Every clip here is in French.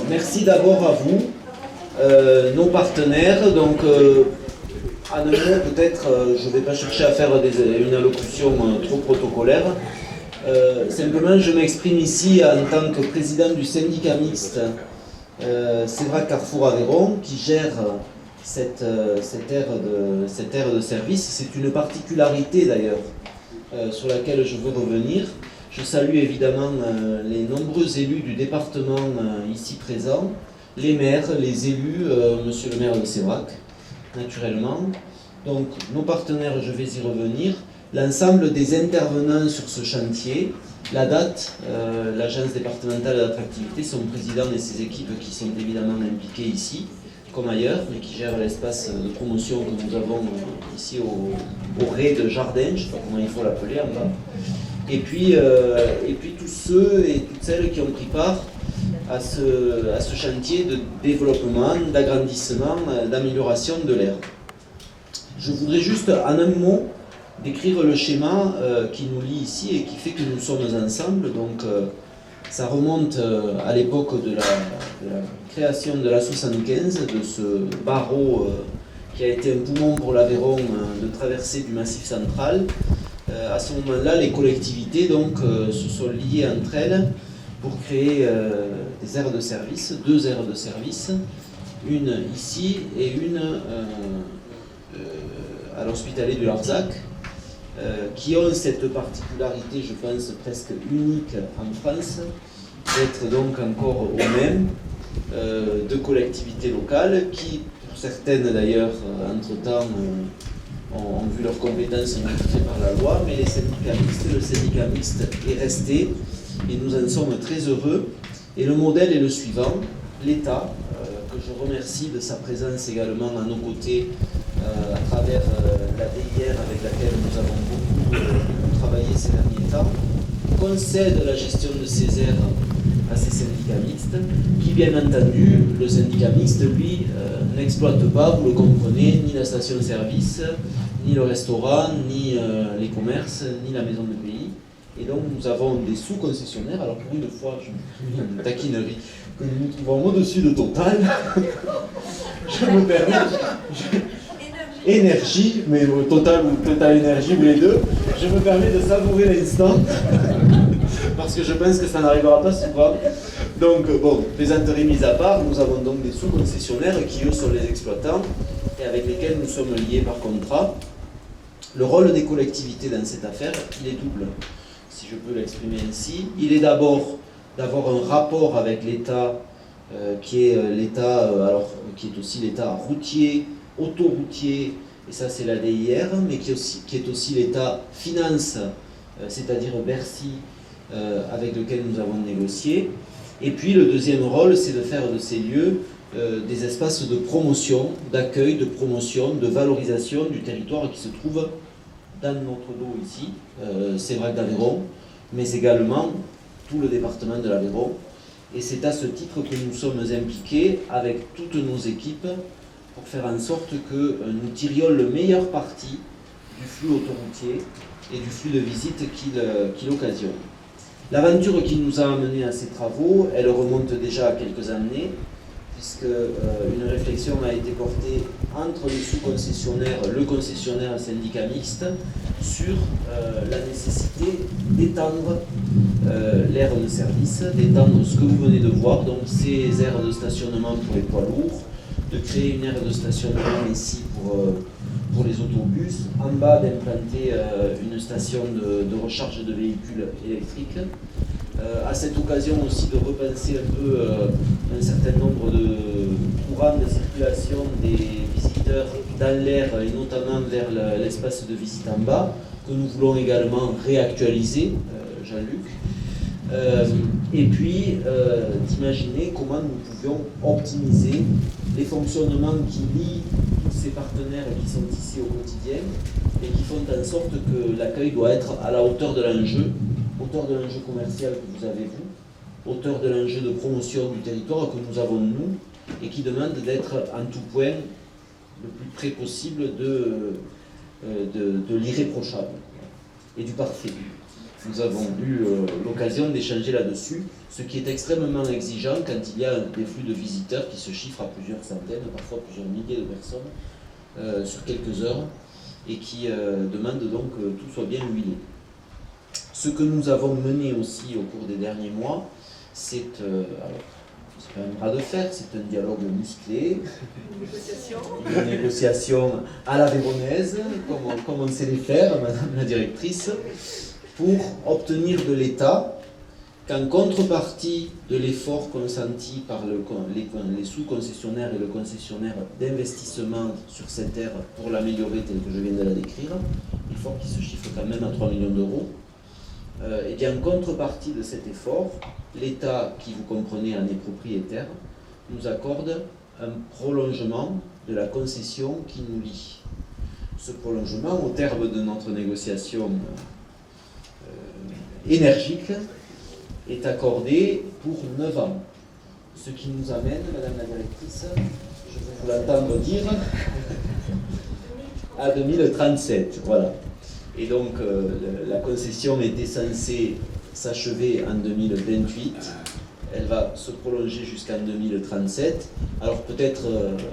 Merci d'abord à vous, nos partenaires. Donc, en un mot, peut-être, je ne vais pas chercher à faire une allocution trop protocolaire. Simplement, je m'exprime ici en tant que président du syndicat mixte CEVRAC Carrefour Aveyron, qui gère cette aire de service. C'est une particularité d'ailleurs sur laquelle je veux revenir. Je salue évidemment les nombreux élus du département ici présents, les maires, les élus, monsieur le maire de Sévrac, naturellement. Donc nos partenaires, je vais y revenir. L'ensemble des intervenants sur ce chantier, la date, l'agence départementale d'attractivité, son président et ses équipes qui sont évidemment impliquées ici, comme ailleurs, mais qui gèrent l'espace de promotion que nous avons ici au rez de jardin, je ne sais pas comment il faut l'appeler en bas. Et puis tous ceux et toutes celles qui ont pris part à ce chantier de développement, d'agrandissement, d'amélioration de l'aire. Je voudrais juste en un mot décrire le schéma qui nous lie ici et qui fait que nous sommes ensemble. Donc ça remonte à l'époque de la création de la 75, de ce barreau qui a été un poumon pour l'Aveyron de traversée du Massif central. À ce moment-là, les collectivités donc, se sont liées entre elles pour créer des aires de service, deux aires de service, une ici et une à l'Hospitalet du Larzac, qui ont cette particularité, je pense, presque unique en France, d'être donc encore au même, de collectivités locales qui, pour certaines d'ailleurs, entre-temps, ont vu leurs compétences modifiées par la loi, mais le syndicat mixte est resté et nous en sommes très heureux. Et le modèle est le suivant, l'État, que je remercie de sa présence également à nos côtés à travers la DIR avec laquelle nous avons beaucoup travaillé ces derniers temps, concède la gestion de ces aires à ces syndicats mixtes, qui bien entendu, le syndicat mixte, lui, n'exploite pas, vous le comprenez, ni la station-service, ni le restaurant, ni les commerces, ni la maison de pays. Et donc nous avons des sous-concessionnaires, alors pour une fois, je me taquinerie, que nous nous trouvons au-dessus de Total. Je me permets... Énergie, mais Total ou Total Énergie ou les deux, je me permets de savourer l'instant parce que je pense que ça n'arrivera pas souvent. Donc bon, plaisanterie mise à part, nous avons donc des sous-concessionnaires qui eux sont les exploitants et avec lesquels nous sommes liés par contrat. Le rôle des collectivités dans cette affaire, il est double, si je peux l'exprimer ainsi. Il est d'abord d'avoir un rapport avec l'État qui est aussi l'État routier, autoroutier, et ça c'est la DIR, mais qui est aussi l'État finance, c'est-à-dire Bercy, avec lequel nous avons négocié. Et puis le deuxième rôle, c'est de faire de ces lieux des espaces de promotion, d'accueil, de promotion, de valorisation du territoire qui se trouve dans notre dos ici, Sévrac d'Aveyron, mais également tout le département de l'Aveyron. Et c'est à ce titre que nous sommes impliqués avec toutes nos équipes pour faire en sorte que nous tirions le meilleur parti du flux autoroutier et du flux de visites qu'il occasionne. L'aventure qui nous a amenés à ces travaux, elle remonte déjà à quelques années, puisque une réflexion a été portée entre les sous-concessionnaires, le concessionnaire syndicat mixte, sur la nécessité d'étendre l'aire de service, d'étendre ce que vous venez de voir, donc ces aires de stationnement pour les poids lourds, de créer une aire de stationnement ici pour les autobus, en bas d'implanter une station de recharge de véhicules électriques. À cette occasion aussi de repenser un peu un certain nombre de courants de circulation des visiteurs dans l'air et notamment vers l'espace de visite en bas, que nous voulons également réactualiser, Jean-Luc. Et puis d'imaginer comment nous pouvions optimiser les fonctionnements qui lient tous ces partenaires qui sont ici au quotidien et qui font en sorte que l'accueil doit être à la hauteur de l'enjeu commercial que vous avez vous, hauteur de l'enjeu de promotion du territoire que nous avons nous et qui demande d'être en tout point le plus près possible de l'irréprochable et du parfait. nous avons eu l'occasion d'échanger là-dessus, ce qui est extrêmement exigeant quand il y a des flux de visiteurs qui se chiffrent à plusieurs centaines, parfois plusieurs milliers de personnes sur quelques heures, et qui demandent donc que tout soit bien huilé. Ce que nous avons mené aussi au cours des derniers mois, c'est pas un bras de fer, c'est un dialogue musclé, une négociation à la véronaise, comme on sait les faire, Madame la Directrice, pour obtenir de l'État qu'en contrepartie de l'effort consenti par les sous-concessionnaires et le concessionnaire d'investissement sur cette aire pour l'améliorer tel que je viens de la décrire, effort qui se chiffre quand même à 3 millions d'euros, et bien en contrepartie de cet effort, l'État, qui vous comprenez en est propriétaire, nous accorde un prolongement de la concession qui nous lie. Ce prolongement, au terme de notre négociation énergique, est accordé pour 9 ans. Ce qui nous amène, Madame la Directrice, je veux vous l'entendre dire, à 2037. Voilà. Et donc, la concession était censée s'achever en 2028. Elle va se prolonger jusqu'en 2037. Alors peut-être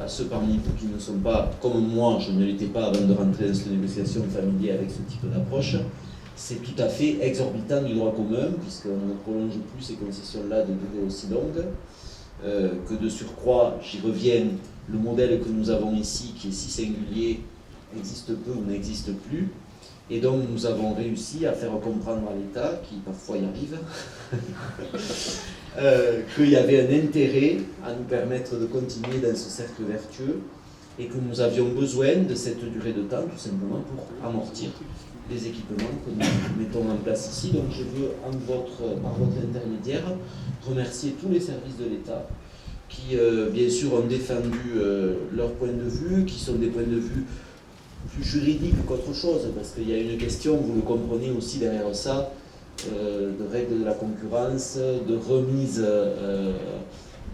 à ceux parmi vous qui ne sont pas, comme moi, je ne l'étais pas avant de rentrer dans cette négociation familière avec ce type d'approche, c'est tout à fait exorbitant du droit commun, puisqu'on ne prolonge plus ces concessions-là de durée aussi longue, que de surcroît, j'y reviens, le modèle que nous avons ici, qui est si singulier, existe peu ou n'existe plus. Et donc nous avons réussi à faire comprendre à l'État, qui parfois y arrive, qu'il y avait un intérêt à nous permettre de continuer dans ce cercle vertueux et que nous avions besoin de cette durée de temps tout simplement pour amortir les équipements que nous mettons en place ici. Donc je veux, par votre intermédiaire, remercier tous les services de l'État qui, bien sûr, ont défendu leur point de vue, qui sont des points de vue plus juridiques qu'autre chose, parce qu'il y a une question, vous le comprenez aussi derrière ça, de règles de la concurrence, de remise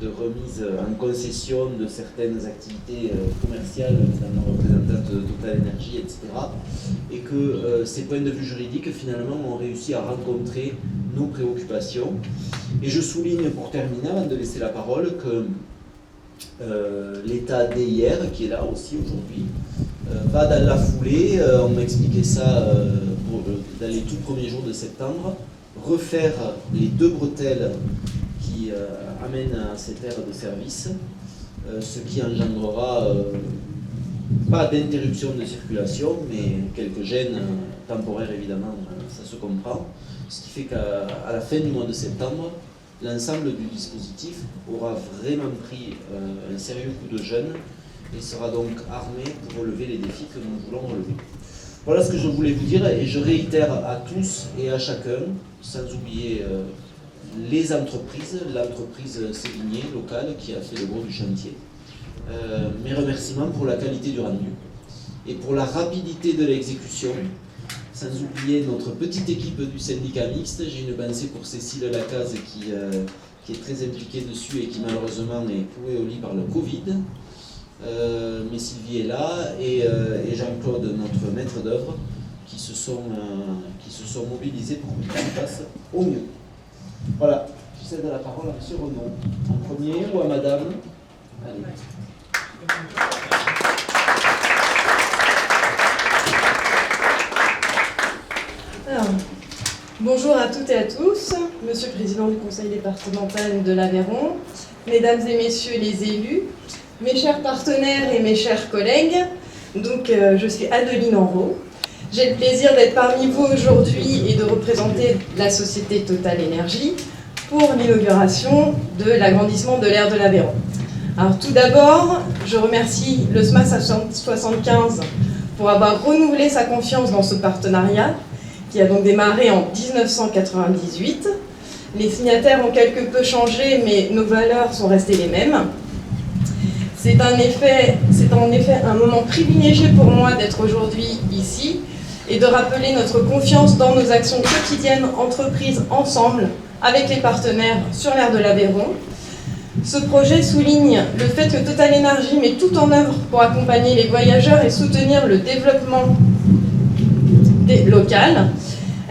en concession de certaines activités commerciales, notamment représentantes de Total Energy, etc. Et que ces points de vue juridiques, finalement, ont réussi à rencontrer nos préoccupations. Et je souligne, pour terminer, avant de laisser la parole, que l'État d'hier, qui est là aussi aujourd'hui, va dans la foulée, on m'a expliqué ça dans les tout premiers jours de septembre, refaire les 2 bretelles qui amènent à cette aire de service, ce qui engendrera pas d'interruption de circulation, mais quelques gênes temporaires évidemment, ça se comprend, ce qui fait qu'à la fin du mois de septembre, l'ensemble du dispositif aura vraiment pris un sérieux coup de jeune et sera donc armé pour relever les défis que nous voulons relever. Voilà ce que je voulais vous dire, et je réitère à tous et à chacun, sans oublier les entreprises, l'entreprise Sévigné locale qui a fait le gros du chantier, mes remerciements pour la qualité du rendu et pour la rapidité de l'exécution, sans oublier notre petite équipe du syndicat mixte. J'ai une pensée pour Cécile Lacaze qui est très impliquée dessus et qui malheureusement est clouée au lit par le Covid. Mais Sylvie est là, et Jean-Claude, notre maître d'œuvre, qui se sont mobilisés pour que tout se passe au mieux. Voilà, je cède la parole à M. Renaud, en premier, ou à Madame. Allez. Alors, bonjour à toutes et à tous, Monsieur le Président du Conseil départemental de l'Aveyron, Mesdames et Messieurs les élus, mes chers partenaires et mes chers collègues. Donc, je suis Adeline Enrault. J'ai le plaisir d'être parmi vous aujourd'hui et de représenter la société Total Energy pour l'inauguration de l'agrandissement de l'aire de l'Aveyron. Alors tout d'abord, je remercie le SMA 75 pour avoir renouvelé sa confiance dans ce partenariat qui a donc démarré en 1998. Les signataires ont quelque peu changé, mais nos valeurs sont restées les mêmes. C'est en effet un moment privilégié pour moi d'être aujourd'hui ici et de rappeler notre confiance dans nos actions quotidiennes entreprises ensemble avec les partenaires sur l'aire de l'Aveyron. Ce projet souligne le fait que Total Energy met tout en œuvre pour accompagner les voyageurs et soutenir le développement local.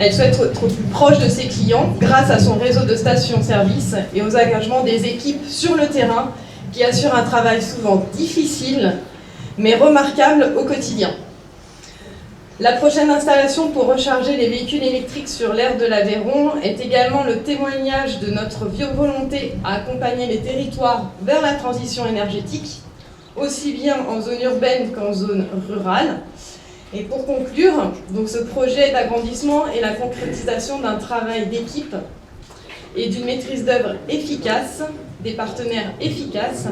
Elle souhaite être plus proche de ses clients grâce à son réseau de stations-service et aux engagements des équipes sur le terrain qui assurent un travail souvent difficile mais remarquable au quotidien. La prochaine installation pour recharger les véhicules électriques sur l'aire de l'Aveyron est également le témoignage de notre volonté à accompagner les territoires vers la transition énergétique, aussi bien en zone urbaine qu'en zone rurale. Et pour conclure, donc ce projet d'agrandissement est la concrétisation d'un travail d'équipe et d'une maîtrise d'œuvre efficace, des partenaires efficaces.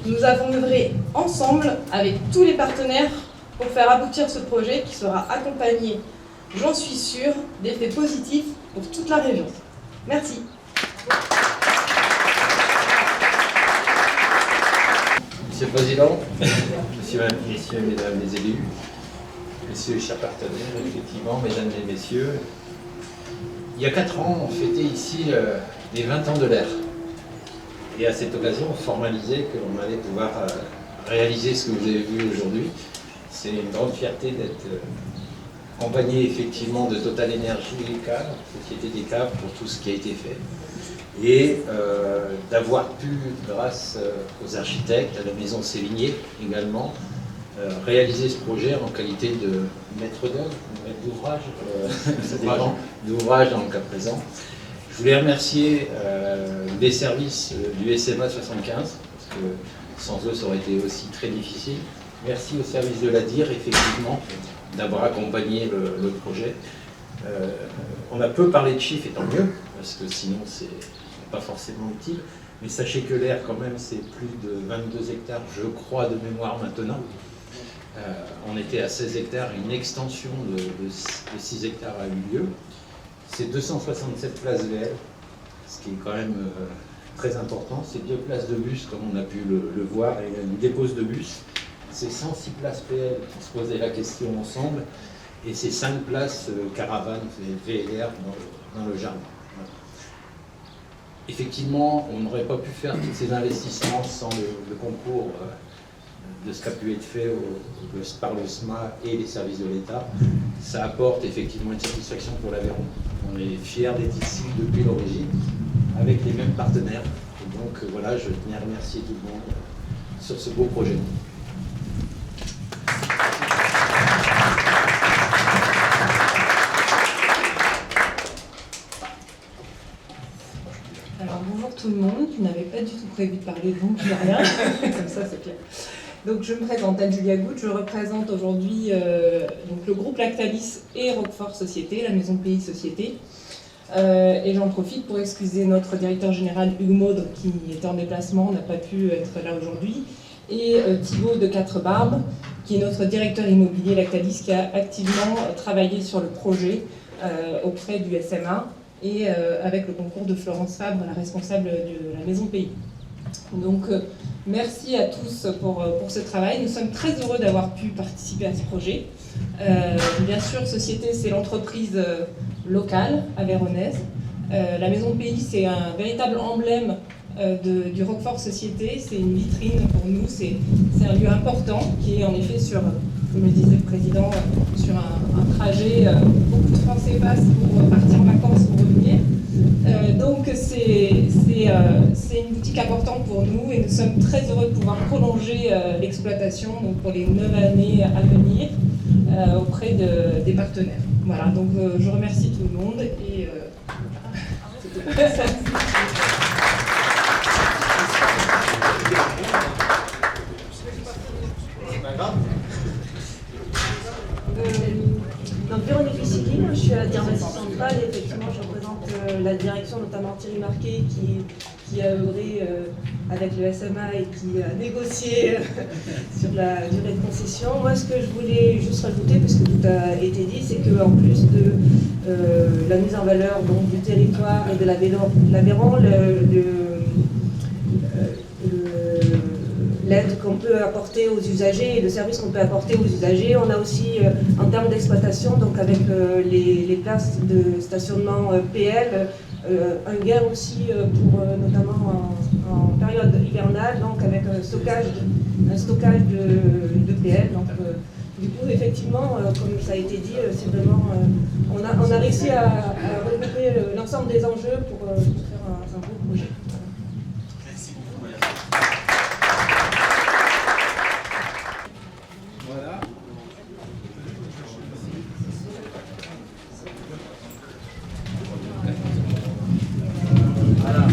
Nous avons œuvré ensemble avec tous les partenaires pour faire aboutir ce projet qui sera accompagné, j'en suis sûre, d'effets positifs pour toute la région. Merci. Monsieur le Président, Messieurs, Mesdames les élus, Messieurs les chers partenaires, effectivement, Mesdames et Messieurs, il y a 4 ans, on fêtait ici les 20 ans de l'air. Et à cette occasion, on formalisait que l'on allait pouvoir réaliser ce que vous avez vu aujourd'hui. C'est une grande fierté d'être accompagné effectivement de Total Énergie Écal, Société des Câbles, pour tout ce qui a été fait. Et d'avoir pu, grâce aux architectes, à la maison Sévigné également, réaliser ce projet en qualité de maître d'œuvre, maître d'ouvrage, d'ouvrage dans le cas présent. Je voulais remercier les services du SMA 75, parce que sans eux, ça aurait été aussi très difficile. Merci au service de la DIR, effectivement, d'avoir accompagné le projet. On a peu parlé de chiffres, et tant mieux, parce que sinon, c'est pas forcément utile. Mais sachez que l'air, quand même, c'est plus de 22 hectares, je crois, de mémoire maintenant. On était à 16 hectares, une extension de 6 hectares a eu lieu. C'est 267 places VL, ce qui est quand même très important. C'est 2 places de bus, comme on a pu le voir, et une dépose de bus. C'est 106 places PL, on se posait la question ensemble, et c'est 5 places caravane VLR dans le jardin. Voilà. Effectivement, on n'aurait pas pu faire tous ces investissements sans le concours de ce qui a pu être fait par le SMA et les services de l'État. Ça apporte effectivement une satisfaction pour l'Aveyron. On est fiers d'être ici depuis l'origine, avec les mêmes partenaires. Et donc voilà, je tenais à remercier tout le monde sur ce beau projet. Alors bonjour tout le monde, qui n'avait pas du tout prévu de parler, donc je n'ai rien, comme ça c'est clair. Donc je me présente, Anne-Julia Goutte, je représente aujourd'hui le groupe Lactalis et Roquefort Société, la maison Pays Société. Et j'en profite pour excuser notre directeur général Hugues Maudre, qui était en déplacement, n'a pas pu être là aujourd'hui, et Thibaut de Quatre-Barbes, qui est notre directeur immobilier Lactalis, qui a activement travaillé sur le projet auprès du SMA et avec le concours de Florence Fabre, la responsable de la maison Pays. Donc merci à tous pour ce travail. Nous sommes très heureux d'avoir pu participer à ce projet. Bien sûr, Société, c'est l'entreprise locale, aveyronnaise. La maison Pays, c'est un véritable emblème du Roquefort Société. C'est une vitrine pour nous, c'est un lieu important qui est en effet sur, comme le disait le Président, sur un trajet. Beaucoup de Français passent pour partir en vacances, pour revenir. Donc c'est une boutique importante pour nous et nous sommes très heureux de pouvoir prolonger l'exploitation pour les 9 années à venir auprès des partenaires. Voilà, donc je remercie tout le monde et Donc Véronique Lucigui, je suis à la Diplomatie centrale et effectivement je représente la direction, notamment Thierry Marquet qui a œuvré avec le SMA et qui a négocié sur la durée de concession. Moi ce que je voulais juste rajouter, parce que tout a été dit, c'est qu'en plus de la mise en valeur donc, du territoire et de l'Aveyron, l'aide qu'on peut apporter aux usagers et le service qu'on peut apporter aux usagers. On a aussi, en termes d'exploitation, donc avec les places de stationnement PL, un gain aussi pour notamment en période hivernale, donc avec un stockage de PL. Donc, du coup, effectivement, comme ça a été dit, c'est vraiment on a réussi à regrouper l'ensemble des enjeux pour faire un beau projet. Voilà. Voilà.